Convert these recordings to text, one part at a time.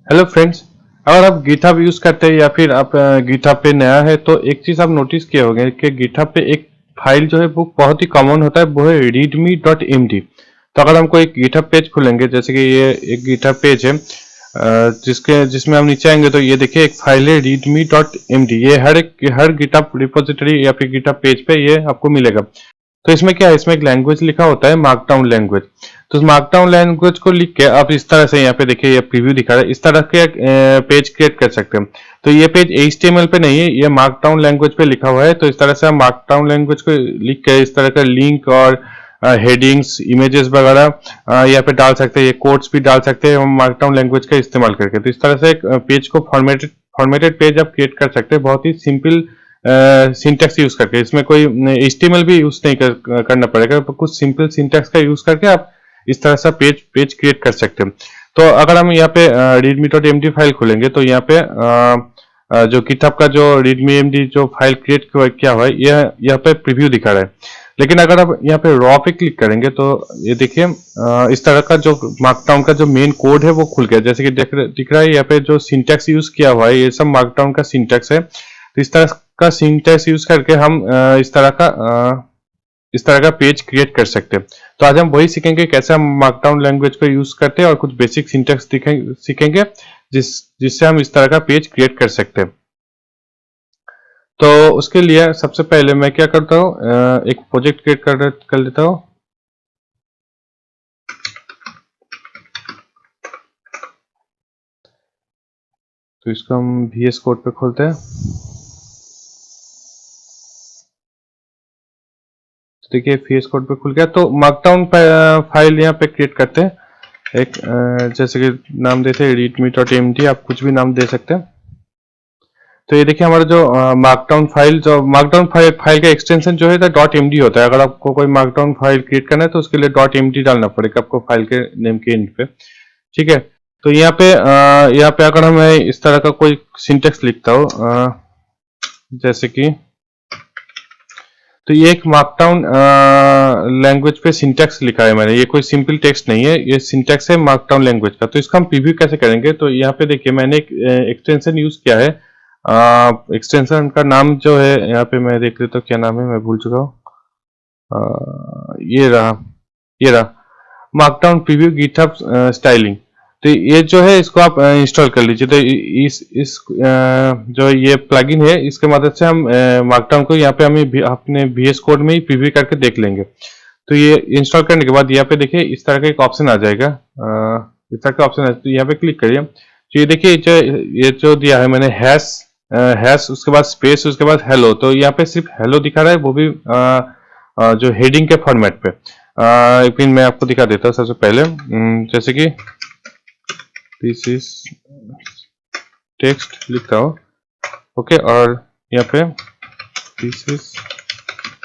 Hello friends. अगर आप GitHub use करते हैं या फिर आप गिटहब पे नया है तो एक चीज आप नोटिस किए होंगे कि गिटहब पे एक फाइल जो है वो बहुत ही कॉमन होता है, वो है readme.md। तो अगर हम कोई गिटहब पेज खोलेंगे, जैसे कि ये एक गिटहब पेज है, जिसमें हम नीचे आएंगे तो ये देखिए एक फाइल है readme.md। ये हर गिटहब रिपोजिटरी या फिर गिटहब पेज पे ये आपको मिलेगा। तो इसमें क्या है, इसमें एक लैंग्वेज लिखा होता है मार्कडाउन लैंग्वेज। तो उस मार्कडाउन लैंग्वेज को लिख के आप इस तरह से, यहाँ पे देखिए ये प्रीव्यू दिखा रहा है, इस तरह के पेज क्रिएट कर सकते हैं। तो ये पेज HTML पे नहीं है, ये मार्कडाउन लैंग्वेज पे लिखा हुआ है। तो इस तरह से हम मार्कडाउन लैंग्वेज को लिख के इस तरह का लिंक और हेडिंग्स, इमेजेस वगैरह यहाँ पे डाल सकते हैं, ये कोड्स भी डाल सकते हैं हम मार्कडाउन लैंग्वेज का इस्तेमाल करके। तो इस तरह से एक पेज को फॉर्मेटेड पेज आप क्रिएट कर सकते हैं बहुत ही सिंपल सिंटैक्स यूज करके। इसमें कोई HTML भी यूज नहीं करना पड़ेगा, कुछ सिंपल सिंटैक्स का यूज करके आप इस तरह से पेज क्रिएट कर सकते हैं। तो अगर हम यहाँ पे readme.md फाइल खोलेंगे तो यहाँ पे जो गिटहब का जो readme.md जो फाइल क्रिएट किया हुआ है, यह यहाँ पे प्रीव्यू दिखा रहा है। लेकिन अगर आप यहाँ पे रॉ पे क्लिक करेंगे तो ये देखिए इस तरह का जो मार्कडाउन का जो मेन कोड है वो खुल गया। जैसे कि दिख रहा है यहाँ पे जो सिंटैक्स यूज किया हुआ है, ये सब मार्कडाउन का सिंटैक्स है। तो इस तरह का सिंटैक्स यूज करके हम इस तरह का पेज क्रिएट कर सकते हैं। तो आज हम वही सीखेंगे कैसे हम मार्कडाउन लैंग्वेज को यूज करते हैं और कुछ बेसिक सिंटैक्स सीखेंगे जिससे हम इस तरह का पेज क्रिएट कर सकते हैं। तो उसके लिए सबसे पहले मैं क्या करता हूँ, एक प्रोजेक्ट क्रिएट कर लेता हूँ। तो इसको हम VS कोड पे खोलते हैं। देखिए VS कोड पे खुल गया। तो मार्कडाउन फाइल यहाँ पे क्रिएट करते हैं एक, जैसे कि नाम देते हैं readme.md, आप कुछ भी नाम दे सकते हैं। तो ये देखिए हमारा जो मार्कडाउन फाइल का एक्सटेंशन जो है .md होता है। अगर आपको कोई मार्कडाउन फाइल क्रिएट करना है तो उसके लिए .md डालना पड़ेगा आपको फाइल के नेम के एंड पे। ठीक है। तो यहाँ पे अगर मैं इस तरह का कोई सिंटेक्स लिखता हूँ, जैसे कि, तो ये एक मार्कडाउन लैंग्वेज पे सिंटैक्स लिखा है मैंने, ये कोई सिंपल टेक्स्ट नहीं है, ये सिंटैक्स है मार्कडाउन लैंग्वेज का। तो इसका हम प्रीव्यू कैसे करेंगे, तो यहाँ पे देखिए मैंने एक एक्सटेंशन यूज किया है। एक्सटेंशन का नाम जो है, यहाँ पे मैं देख लेता हूँ क्या नाम है, मैं भूल चुका हूँ। ये रहा मार्कडाउन प्रीव्यू गिटहब स्टाइलिंग। तो ये जो है इसको आप इंस्टॉल कर लीजिए। तो इस जो ये प्लगइन है, इसके मदद से हम मार्कडाउन को यहाँ पे हमें अपने VS कोड में ही प्रीव्यू करके देख लेंगे। तो ये इंस्टॉल करने के बाद यहाँ पे देखिए इस तरह का एक ऑप्शन आ जाएगा, इस तरह का ऑप्शन है, तो यहाँ पे क्लिक करिए। तो ये देखिए ये जो दिया है मैंने, हैश उसके बाद स्पेस उसके बाद हेलो। तो यहाँ पे सिर्फ हेलो दिखा रहा है, वो भी जो हेडिंग के फॉर्मेट पे। एक मिनट मैं आपको दिखा देता हूँ। सबसे पहले जैसे कि दिस इज टेक्स्ट लिखता हूँ, ओके, और यहाँ पे दिस इज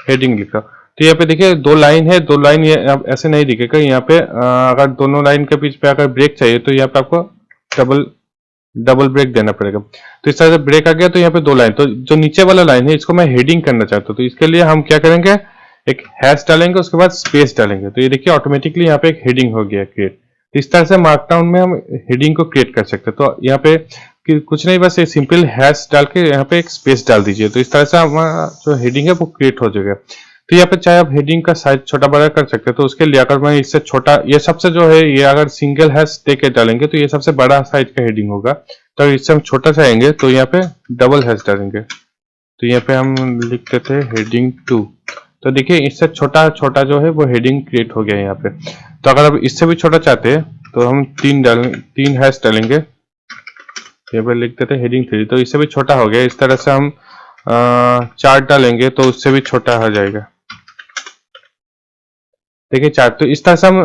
हेडिंग लिखा। तो यहाँ पे देखिए दो लाइन है, दो लाइन ये ऐसे नहीं दिखेगा। यहाँ पे अगर दोनों लाइन के बीच पे अगर ब्रेक चाहिए तो यहाँ पे आपको डबल ब्रेक देना पड़ेगा। तो इस तरह से ब्रेक आ गया। तो यहाँ पे दो लाइन, तो जो नीचे वाला लाइन है इसको मैं हेडिंग करना चाहता हूँ। तो इसके लिए हम क्या करेंगे, एक हैश डालेंगे, उसके बाद स्पेस डालेंगे। तो ये देखिए ऑटोमेटिकली यहाँ पे एक हेडिंग हो गया क्रिएट। तो इस तरह से मार्कडाउन में हम हेडिंग को क्रिएट कर सकते हैं। तो यहाँ पे कुछ नहीं, बस एक सिंपल हैश डाल के यहाँ पे एक स्पेस डाल दीजिए। तो इस तरह से हमारा जो हेडिंग है वो क्रिएट हो जाएगा। तो यहाँ पे चाहे आप हेडिंग का साइज छोटा बड़ा कर सकते हैं। तो उसके लिए अगर मैं इससे छोटा, ये सबसे जो है ये अगर सिंगल हैश दे के डालेंगे तो ये सबसे बड़ा साइज का हेडिंग होगा। तो इससे हम छोटा चाहेंगे तो यहाँ पे डबल हैश डालेंगे। तो यहाँ पे हम लिख देते हैं हेडिंग 2। तो देखिए इससे छोटा छोटा जो है वो हेडिंग क्रिएट हो गया है यहाँ पे। तो अगर आप इससे भी छोटा चाहते हैं तो हम 3 हैश डालेंगे। यहाँ पे लिख देते हैं हेडिंग 3। तो इससे भी छोटा हो गया। इस तरह से हम 4 डालेंगे तो उससे भी छोटा हो जाएगा। देखिए 4। तो इस तरह से हम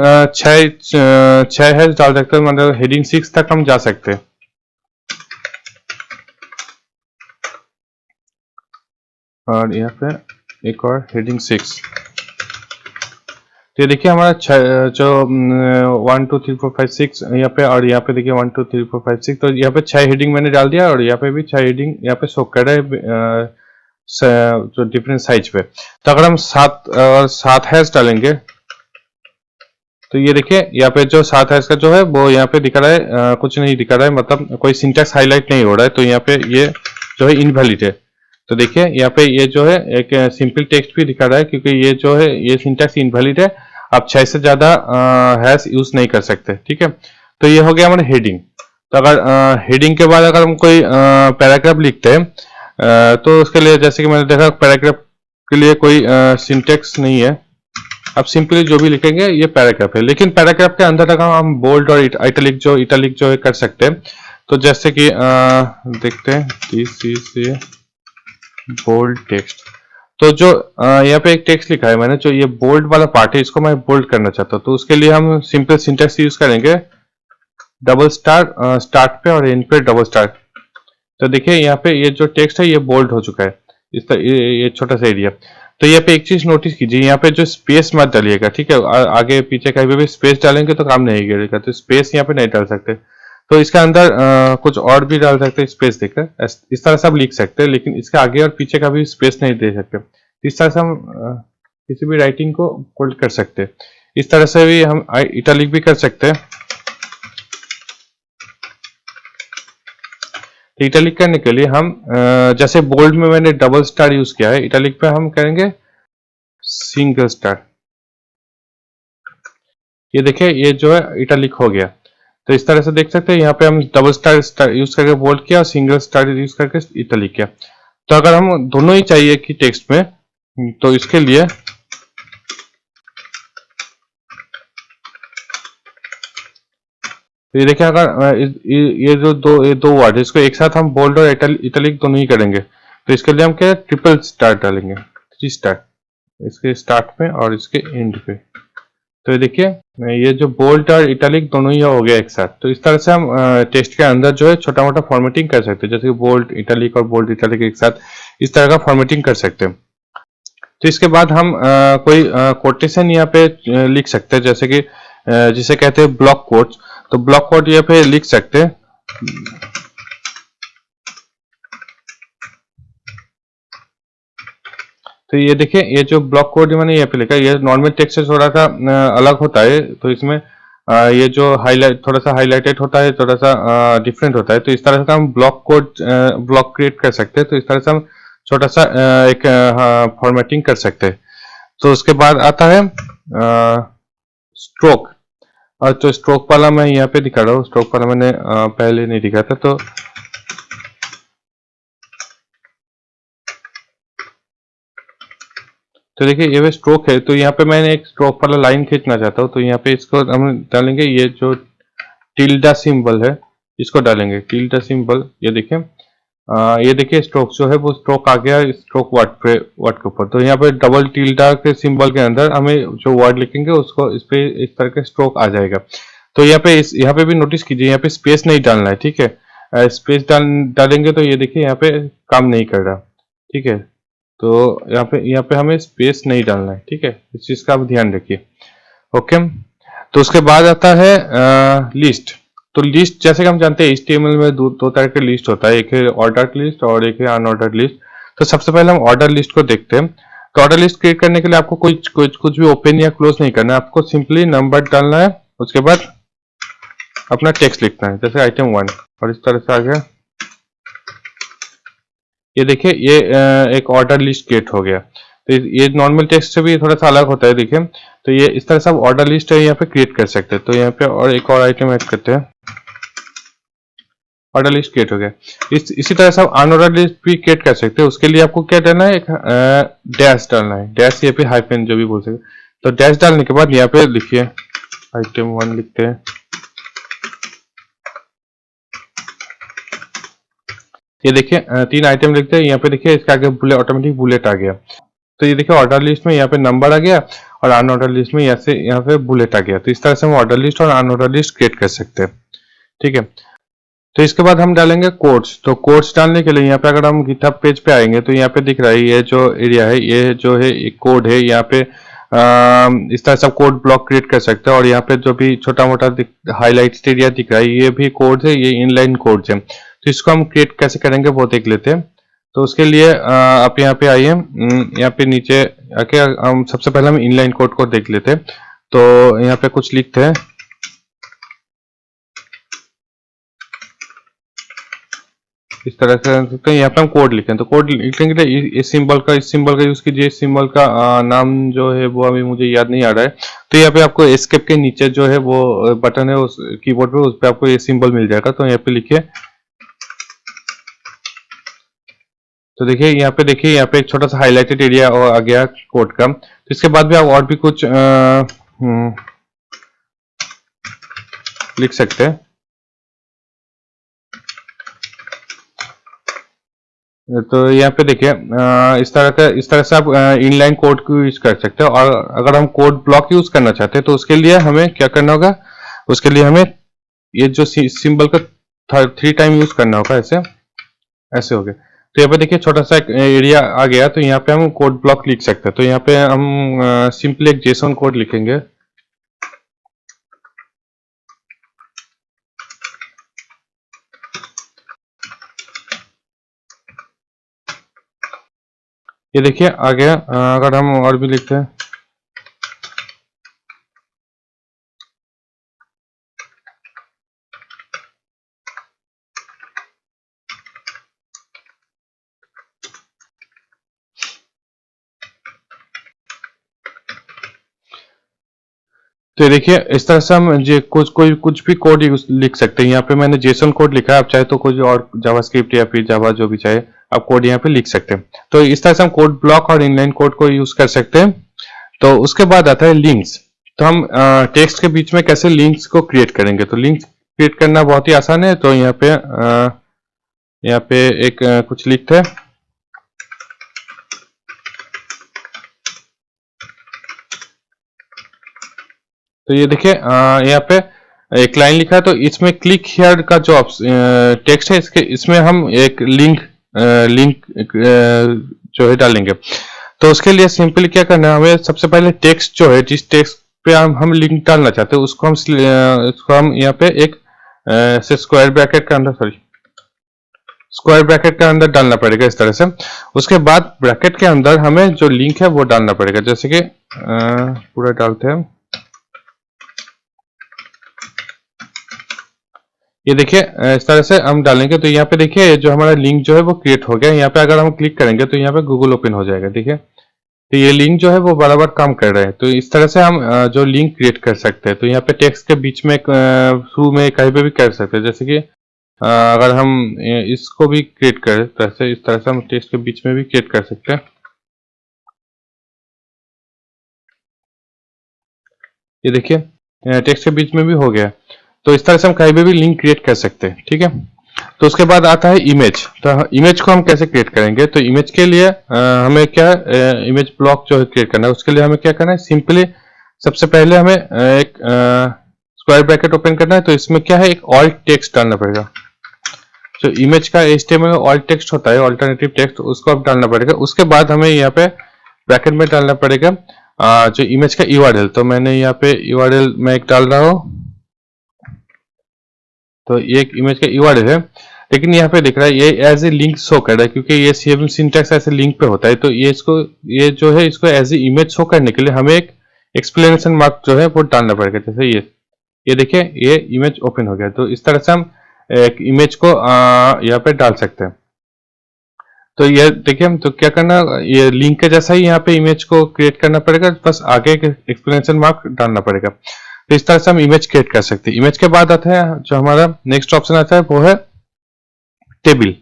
6 हैश डाल सकते हैं, मतलब हेडिंग 6 तक हम जा सकते हैं। और यहाँ पे एक और हेडिंग 6। तो ये देखिए हमारा जो 1 2 3 4 5 6 यहाँ पे, और यहाँ पे देखिए 1 2 3 4 5 6। तो यहाँ पे 6 हेडिंग मैंने डाल दिया और यहाँ पे भी 6 हेडिंग यहाँ पे शो कर रहा है जो डिफरेंट साइज पे। तो अगर हम 7 हैश डालेंगे तो ये देखिए यहाँ पे जो 7 है इसका जो है वो यहाँ पे दिखा रहा है कुछ नहीं दिखा रहा है, मतलब कोई सिंटैक्स हाईलाइट नहीं हो रहा है, तो यहाँ पे ये जो है इनवैलिड है। तो देखिए यहाँ पे ये जो है एक सिंपल टेक्स्ट भी दिखा रहा है, क्योंकि ये जो है ये सिंटैक्स इनवैलिड है, आप 6 से ज्यादा हैश यूज नहीं कर सकते। ठीक है, तो ये हो गया हमारा हेडिंग। तो अगर हेडिंग के बाद अगर हम कोई पैराग्राफ लिखते हैं तो उसके लिए जैसे कि मैंने देखा पैराग्राफ के लिए कोई सिंटैक्स नहीं है, अब सिंपली जो भी लिखेंगे ये पैराग्राफ है। लेकिन पैराग्राफ के अंदर अगर हम बोल्ड और इटैलिक जो है कर सकते हैं। तो जैसे कि देखते हैं दिस इज बोल्ड टेक्स्ट। तो जो यहाँ पे एक टेक्स्ट लिखा है मैंने, जो ये बोल्ड वाला पार्ट है इसको मैं बोल्ड करना चाहता हूँ, तो उसके लिए हम सिंपल सिंटैक्स यूज करेंगे डबल स्टार स्टार्ट पे और एंड पे डबल स्टार। तो देखिए यहाँ पे ये जो टेक्स्ट है ये बोल्ड हो चुका है, इस तरह ये छोटा सा एरिया। तो यहाँ पे एक चीज नोटिस कीजिए, यहाँ पे जो स्पेस मत डालिएगा। ठीक है, आगे पीछे कहीं पे भी स्पेस डालेंगे तो काम नहीं करेगा, तो स्पेस यहाँ पे नहीं डाल सकते। तो इसके अंदर कुछ और भी डाल सकते हैं स्पेस देकर, इस तरह से आप लिख सकते हैं, लेकिन इसके आगे और पीछे का भी स्पेस नहीं दे सकते। इस तरह से हम किसी भी राइटिंग को बोल्ड कर सकते हैं। इस तरह से भी हम इटैलिक भी कर सकते हैं। इटैलिक करने के लिए हम जैसे बोल्ड में मैंने डबल स्टार यूज किया है, इटैलिक पे हम करेंगे सिंगल स्टार। ये देखिए ये जो है इटैलिक हो गया। तो इस तरह से देख सकते हैं यहाँ पे हम डबल स्टार यूज करके बोल्ड किया और सिंगल स्टार यूज करके इटैलिक किया। तो अगर हम दोनों ही चाहिए कि टेक्स्ट में, तो इसके लिए तो ये देखिए अगर ये जो दो वर्ड है इसको एक साथ हम बोल्ड और इटैलिक दोनों ही करेंगे, तो इसके लिए हम क्या ट्रिपल स्टार डालेंगे, 3 स्टार इसके स्टार्ट में और इसके एंड पे। तो ये देखिए ये जो बोल्ड और इटैलिक दोनों ही हो गया एक साथ। तो इस तरह से हम टेक्स्ट के अंदर जो है छोटा मोटा फॉर्मेटिंग कर सकते हैं, जैसे बोल्ड इटैलिक और बोल्ड इटैलिक एक साथ इस तरह का फॉर्मेटिंग कर सकते हैं। तो इसके बाद हम कोई कोटेशन यहाँ पे लिख सकते हैं, जैसे कि जिसे कहते हैं ब्लॉक कोट्स। तो ब्लॉक कोड यहाँ पे लिख सकते हैं तो ये देखिए ये जो ब्लॉक कोड मैंने यहाँ पे लिखा है ये नॉर्मल टेक्स्ट से थोड़ा सा अलग होता है। तो इसमें ये जो हाईलाइट थोड़ा सा हाईलाइटेड होता है, थोड़ा सा डिफरेंट होता है। तो इस तरह से हम ब्लॉक कोड ब्लॉक क्रिएट कर सकते हैं। तो इस तरह से हम छोटा सा एक फॉर्मेटिंग कर सकते हैं। तो उसके बाद आता है स्ट्रोक। और तो स्ट्रोक वाला मैं यहाँ पे दिखा रहा हूँ, स्ट्रोक वाला मैंने पहले नहीं दिखा था। तो देखिए ये स्ट्रोक है, तो यहाँ पे मैंने एक स्ट्रोक वाला लाइन खींचना चाहता हूँ। तो यहाँ पे इसको हम डालेंगे, ये जो टिल्डा सिंबल है इसको डालेंगे, टिल्डा सिंबल। ये देखिए स्ट्रोक जो है वो स्ट्रोक आ गया स्ट्रोक वर्ड के ऊपर। तो यहाँ पे डबल टिल्डा के सिंबल के अंदर हमें जो वर्ड लिखेंगे उसको इस पे इस तरह के स्ट्रोक आ जाएगा। तो यहाँ पे भी नोटिस कीजिए यहाँ पे स्पेस नहीं डालना है। ठीक है, स्पेस डालेंगे तो ये देखिए यहाँ पे काम नहीं कर रहा। ठीक है, तो यहाँ पे हमें स्पेस नहीं डालना है। ठीक है, इस चीज का आप ध्यान रखिए। ओके, तो उसके बाद आता है लिस्ट। तो लिस्ट जैसे कि हम जानते हैं HTML में दो तरह के लिस्ट होता है, एक है ऑर्डर्ड लिस्ट और एक है अनऑर्डर्ड लिस्ट। तो सबसे पहले हम ऑर्डर लिस्ट को देखते हैं। तो ऑर्डर लिस्ट क्रिएट करने के लिए आपको कुछ भी ओपन या क्लोज नहीं करना है, आपको सिंपली नंबर डालना है, उसके बाद अपना टेक्स्ट लिखना है, जैसे आइटम 1 और इस तरह से आ गया। ये देखिए ये एक ऑर्डर लिस्ट क्रिएट हो गया। तो ये नॉर्मल टेक्स्ट से भी थोड़ा सा अलग होता है। देखिए तो ये इस तरह से आप ऑर्डर लिस्ट है यहाँ पे क्रिएट कर सकते हैं। तो यहाँ पे और एक और आइटम ऐड करते हैं, ऑर्डर लिस्ट क्रिएट हो गया। इसी तरह से आप अनऑर्डर लिस्ट भी क्रिएट कर सकते हैं। उसके लिए आपको क्या डालना है, एक डैश डालना है, डैश यहाँ पे हाइफन जो भी बोल सकते। तो डैश डालने के बाद यहाँ पे लिखिए आइटम 1 लिखते हैं। ये देखिए 3 आइटम लिखते हैं, यहाँ पे देखिए इसके आगे ऑटोमेटिक बुलेट आ गया। तो ये देखिए ऑर्डर लिस्ट में यहाँ पे नंबर आ गया और अनऑर्डर लिस्ट में यहाँ पे बुलेट आ गया। तो इस तरह से हम ऑर्डर लिस्ट और अनऑर्डर लिस्ट क्रिएट कर सकते हैं। ठीक है, तो इसके बाद हम डालेंगे कोड्स। तो कोड्स डालने के लिए यहाँ पे अगर हम गिटहब पेज पे आएंगे तो यहाँ पे दिख रहा है ये जो एरिया है, ये जो है एक कोड है। यहाँ पे इस तरह से कोड ब्लॉक क्रिएट कर सकते हैं और यहाँ पे जो भी छोटा मोटा हाईलाइट एरिया दिख रहा है ये भी कोड है, ये इनलाइन कोड है। तो इसको हम क्रिएट कैसे करेंगे वो देख लेते हैं। तो उसके लिए आप यहाँ पे आइए, यहाँ पे नीचे आके हम सबसे पहले हम इनलाइन कोड को देख लेते हैं। तो यहाँ पे कुछ लिखते हैं, इस तरह से सकते हैं। यहाँ पे हम कोड लिखें तो कोड लिखेंगे इस सिंबल का यूज कीजिए। इस सिंबल का नाम जो है वो अभी मुझे याद नहीं आ रहा है। तो यहाँ पे आपको एस्केप के नीचे जो है वो बटन है उस कीबोर्ड पे, उस पे आपको ये सिंबल मिल जाएगा। तो यहाँ पे लिखिए, तो देखिए यहाँ पे एक छोटा सा हाईलाइटेड एरिया आ गया कोड का। तो इसके बाद भी आप और भी कुछ लिख सकते हैं। तो यहाँ पे देखिए इस तरह से आप इनलाइन कोड को यूज कर सकते हैं। और अगर हम कोड ब्लॉक यूज करना चाहते हैं तो उसके लिए हमें क्या करना होगा, उसके लिए हमें ये जो सिंबल का 3 टाइम यूज करना होगा, ऐसे ऐसे हो गया। तो यहाँ पे देखिए छोटा सा एक एरिया आ गया। तो यहाँ पे हम कोड ब्लॉक लिख सकते हैं। तो यहाँ पे हम सिंपली एक जेसन कोड लिखेंगे। ये देखिए आ गया। अगर हम और भी लिखते हैं, तो देखिए इस तरह से हम कुछ भी कोड लिख सकते हैं। यहाँ पे मैंने जेसन कोड लिखा है, आप चाहे तो कुछ और जावास्क्रिप्ट या फिर जावा जो भी चाहे आप कोड यहाँ पे लिख सकते हैं। तो इस तरह से हम कोड ब्लॉक और इनलाइन कोड को यूज कर सकते हैं। तो उसके बाद आता है लिंक्स। तो हम टेक्स्ट के बीच में कैसे लिंक्स को क्रिएट करेंगे। तो लिंक्स क्रिएट करना बहुत ही आसान है। तो यहाँ पे एक कुछ लिखते हैं। तो ये देखिए यहाँ पे एक लाइन लिखा है। तो इसमें क्लिक हियर का जो टेक्स्ट है इसमें हम एक लिंक जो है डालेंगे। तो उसके लिए सिंपली क्या करना है, हमें सबसे पहले टेक्स्ट जो है, जिस टेक्स्ट पे हम लिंक डालना चाहते हैं उसको हम यहाँ पे एक स्क्वायर ब्रैकेट का अंदर डालना पड़ेगा इस तरह से। उसके बाद ब्रैकेट के अंदर हमें जो लिंक है वो डालना पड़ेगा। जैसे कि पूरा डालते हैं। ये देखिए इस तरह से हम डालेंगे। तो यहाँ पे देखिए जो हमारा लिंक जो है वो क्रिएट हो गया। यहाँ पे अगर हम क्लिक करेंगे तो यहाँ पे गूगल ओपन हो जाएगा। देखिए तो ये लिंक जो है वो बराबर काम कर रहे हैं। तो इस तरह से हम जो लिंक क्रिएट कर सकते हैं। तो यहाँ पे टेक्स्ट के बीच में शुरू में कहीं पे भी कर सकते हैं। जैसे कि अगर हम इसको भी क्रिएट करें तो ऐसे इस तरह से हम टेक्स्ट के बीच में भी क्रिएट कर सकते हैं। ये देखिए टेक्स्ट के बीच में भी हो गया। तो इस तरह से हम कहीं पे भी लिंक क्रिएट कर सकते हैं। ठीक है। तो उसके बाद आता है इमेज। तो इमेज को हम कैसे क्रिएट करेंगे। तो इमेज के लिए हमें क्या इमेज ब्लॉक जो है क्रिएट करना है। उसके लिए हमें क्या करना है, सिंपली सबसे पहले हमें एक स्क्वायर ब्रैकेट ओपन करना है। तो इसमें क्या है, एक ऑल्ट टेक्स्ट डालना पड़ेगा। जो इमेज का HTML में ऑल्ट टेक्स्ट होता है, ऑल्टरनेटिव टेक्स्ट, उसको अब डालना पड़ेगा। उसके बाद हमें यहाँ पे ब्रैकेट में डालना पड़ेगा जो इमेज का URL। तो मैंने यहाँ पे URL में एक डाल रहा हूँ। तो ये एक इमेज का URL है, लेकिन यहाँ पे दिख रहा है ये एज ए लिंक शो कर रहा है, क्योंकि ये सेम सिंटैक्स ऐसे लिंक पे होता है। तो ये जो है इसको एज ए इमेज शो करने के लिए हमें एक एक्सप्लेनेशन मार्क जो है वो डालना पड़ेगा। जैसे ये देखिए ये इमेज ओपन हो गया। तो इस तरह से हम एक इमेज को यहाँ पे डाल सकते हैं। तो ये देखिए हम तो क्या करना, ये लिंक के जैसा ही यहाँ पे इमेज को क्रिएट करना पड़ेगा, बस आगे एक एक्सप्लेनेशन मार्क डालना पड़ेगा। तो इस तरह से हम इमेज क्रिएट कर सकते हैं। इमेज के बाद आता है जो हमारा नेक्स्ट ऑप्शन आता है वो है टेबल।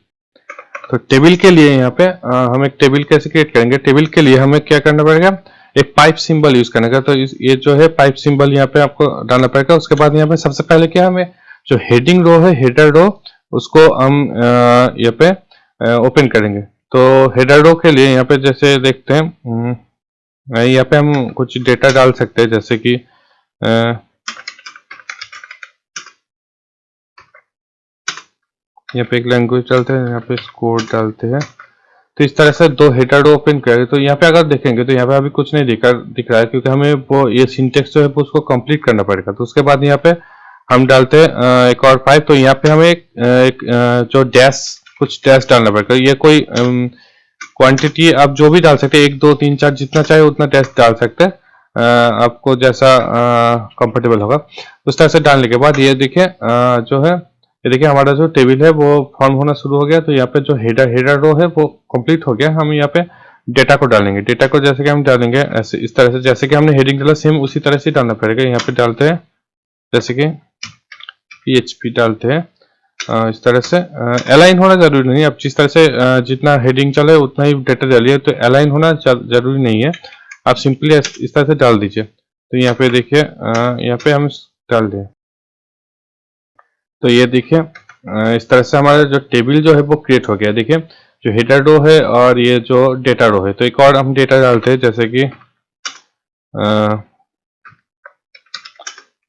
तो टेबल के लिए यहाँ पे हम एक टेबल कैसे क्रिएट करेंगे। टेबल के लिए हमें क्या करना पड़ेगा, एक पाइप सिंबल यूज करने का। तो ये जो है पाइप सिंबल यहाँ पे आपको डालना पड़ेगा। उसके बाद यहाँ पे सबसे पहले क्या हमें जो हेडिंग रो है, हेडर रो, उसको हम यहाँ पे ओपन करेंगे। तो हेडर रो के लिए यहाँ पे जैसे देखते हैं, यहाँ पे हम कुछ डेटा डाल सकते हैं। जैसे कि यहाँ पे एक लैंग्वेज डालते हैं, यहाँ पे कोड डालते हैं। तो इस तरह से 2 हेडर रो ओपन करेंगे। तो यहाँ पे अगर देखेंगे तो यहाँ पे अभी कुछ नहीं दिख रहा है, क्योंकि हमें वो ये सिंटेक्स जो है उसको कंप्लीट करना पड़ेगा। तो उसके बाद यहाँ पे हम डालते हैं एक और पाइप। तो यहाँ पे हमें एक जो कुछ डैश डालना पड़ेगा। ये कोई क्वांटिटी आप जो भी डाल सकते हैं, 1 2 3 4 जितना चाहे उतना डैश डाल सकते हैं। आपको जैसा कंफर्टेबल होगा उस तरह से डालने के बाद ये देखिए जो है, ये देखिए हमारा जो टेबल है वो फॉर्म होना शुरू हो गया। तो यहाँ पे जो हेडर रो है वो कंप्लीट हो गया। हम यहाँ पे डेटा को डालेंगे। डेटा को जैसे कि हम डालेंगे ऐसे इस तरह से, जैसे कि हमने हेडिंग डाला सेम उसी तरह से डालना पड़ेगा। यहाँ पे डालते हैं जैसे कि PHP डालते हैं इस तरह से। अलाइन होना जरूरी नहीं है। अब जिस तरह से जितना हेडिंग चले उतना ही डेटा डालिए, तो अलाइन होना जरूरी नहीं है। आप सिंपली इस तरह से डाल दीजिए। तो यहाँ पे देखिए यहाँ पे हम डाल दें, तो ये देखिए इस तरह से हमारा जो टेबल जो है वो क्रिएट हो गया। देखिए जो हेडर रो है और ये जो डेटा रो है। तो एक और हम डेटा डालते हैं जैसे कि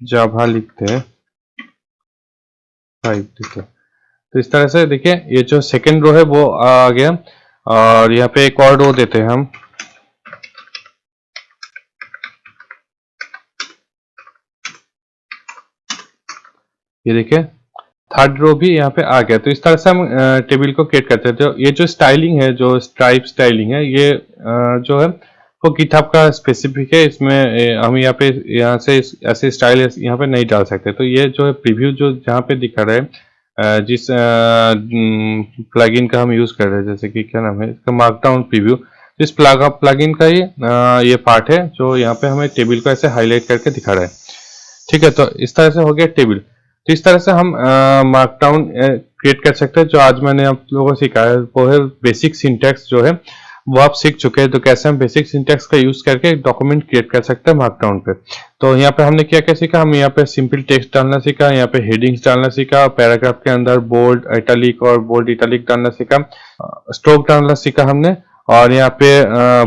जावा लिखते हैं 5 लिखते हैं। तो इस तरह से देखिए ये जो सेकंड रो है वो आ गया। और यहाँ पे एक और रो देते हैं हम, ये देखिए थर्ड रो भी यहाँ पे आ गया। तो इस तरह से हम टेबल को क्रिएट करते हैं। तो ये जो स्टाइलिंग है, जो स्ट्राइप स्टाइलिंग है, ये जो है वो गिटहब का स्पेसिफिक है। इसमें हम यहाँ पे से ऐसे स्टाइल यहाँ पे नहीं डाल सकते। तो ये जो है प्रीव्यू जो जहाँ पे दिखा रहा है जिस प्लगइन का हम यूज कर रहे हैं, जैसे कि क्या नाम है इसका, मार्कडाउन प्रीव्यू। इस प्लगइन का ये पार्ट है जो यहाँ पे हमें टेबल को ऐसे हाईलाइट करके दिखा रहा है। ठीक है, तो इस तरह से हो गया टेबल। तो इस तरह से हम मार्कडाउन क्रिएट कर सकते हैं। जो आज मैंने आप लोगों को सिखाया है वो है बेसिक सिंटैक्स जो है वो आप सीख चुके हैं। तो कैसे हम बेसिक सिंटैक्स का यूज करके एक डॉक्यूमेंट क्रिएट कर सकते हैं मार्कडाउन पे। तो यहाँ पे हमने क्या क्या सीखा, हम यहाँ पे सिंपल टेक्स्ट डालना सीखा, यहाँ पे हेडिंग्स डालना सीखा, पैराग्राफ के अंदर बोल्ड इटैलिक और बोल्ड इटैलिक डालना सीखा, स्ट्रोक डालना सीखा हमने, और यहाँ पे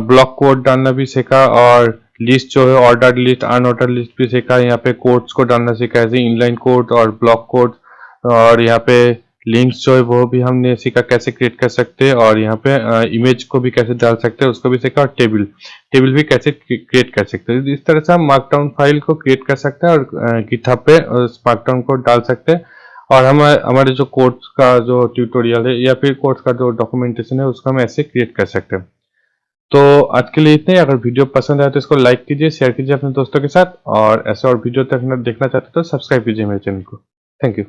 ब्लॉक कोड डालना भी सीखा, और लिस्ट जो है ऑर्डर लिस्ट अनऑर्डर लिस्ट भी सीखा। यहाँ पे कोड्स को डालना सीखा, ऐसे इनलाइन कोड और ब्लॉक कोड। और यहाँ पे लिंक्स जो है वो भी हमने सीखा कैसे क्रिएट कर सकते हैं। और यहाँ पे इमेज को भी कैसे डाल सकते हैं उसको भी सीखा, और टेबल भी कैसे क्रिएट कर सकते हैं। इस तरह से हम मार्कडाउन फाइल को क्रिएट कर सकते हैं और गिटहब पे उस मार्कडाउन को डाल सकते हैं। और हम हमारे जो कोड्स का जो ट्यूटोरियल है या फिर कोड्स का जो डॉक्यूमेंटेशन है उसको हम ऐसे क्रिएट कर सकते हैं। तो आज के लिए इतने ही। अगर वीडियो पसंद आए तो इसको लाइक कीजिए, शेयर कीजिए अपने दोस्तों के साथ, और ऐसे और वीडियो देखना चाहते हो तो सब्सक्राइब कीजिए मेरे चैनल को। Thank you.